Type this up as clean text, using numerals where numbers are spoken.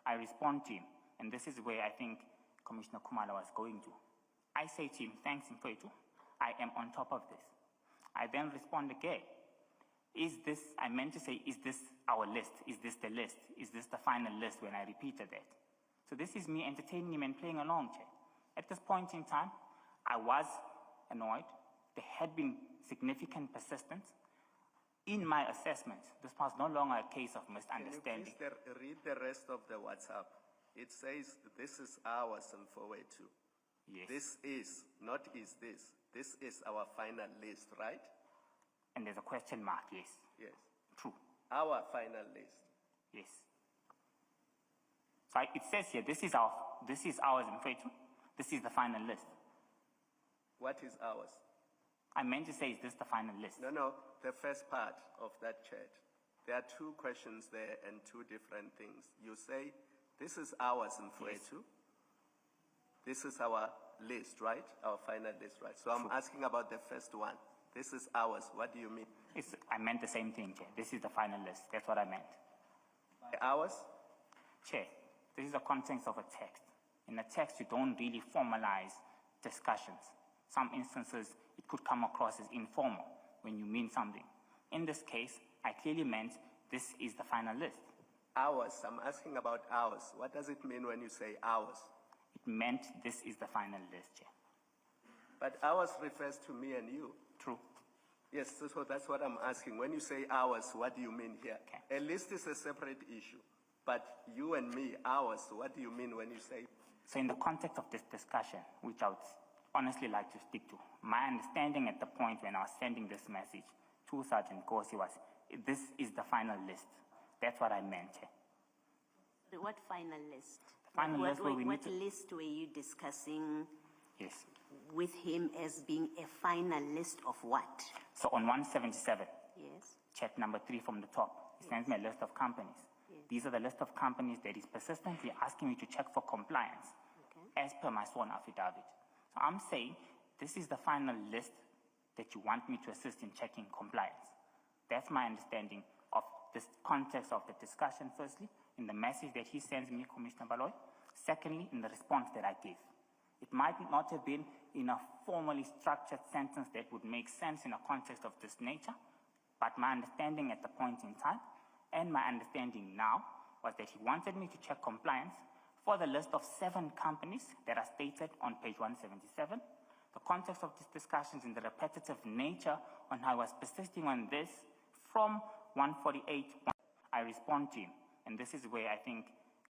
I respond to him, and this is where I think Commissioner Khumalo was going to. I say to him, thanks, Mfowethu, I am on top of this. I then respond again. I meant to say, is this our list? Is this the list? Is this the final list when I repeated that? So this is me entertaining him and playing along, Chair. At this point in time, I was annoyed. There had been significant persistence. In my assessment, this was no longer a case of misunderstanding. Can you please read the rest of the WhatsApp? It says, this is ours and forward to. Yes. This is, not is this. This is our final list, right? And there's a question mark, yes. Yes. True. Our final list. Yes. So it says here, this is ours, Mfowethu. This is the final list. What is ours? I meant to say, is this the final list? No, the first part of that chat. There are two questions there and two different things. You say, this is ours, Mfowethu. Yes. This is our list, right? Our final list, right? So I'm asking about the first one. This is ours. What do you mean? I meant the same thing, Chair. This is the final list. That's what I meant. By ours? Chair, this is the contents of a text. In a text, you don't really formalize discussions. Some instances, it could come across as informal when you mean something. In this case, I clearly meant this is the final list. Ours. I'm asking about ours. What does it mean when you say ours? It meant this is the final list, Chair. But ours refers to me and you. True. Yes, so that's what I'm asking. When you say ours, what do you mean here? Okay. A list is a separate issue. But you and me, ours, what do you mean when you say? So in the context of this discussion, which I would honestly like to stick to, my understanding at the point when I was sending this message to Sergeant Kosi was, this is the final list. That's what I meant, Chair. What final list? The final list where we what list were you discussing? Yes. With him as being a final list of what? So on 177, yes, chat number 3 from the top, he sends me a list of companies. Yes. These are the list of companies that he's persistently asking me to check for compliance, as per my sworn affidavit. So I'm saying this is the final list that you want me to assist in checking compliance. That's my understanding of this context of the discussion, firstly, in the message that he sends me, Commissioner Baloy. Secondly, in the response that I gave. It might not have been in a formally structured sentence that would make sense in a context of this nature, but my understanding at the point in time, and my understanding now, was that he wanted me to check compliance for the list of 7 companies that are stated on page 177. The context of these discussions and the repetitive nature on how I was persisting on this from 148, I respond to him. And this is where I think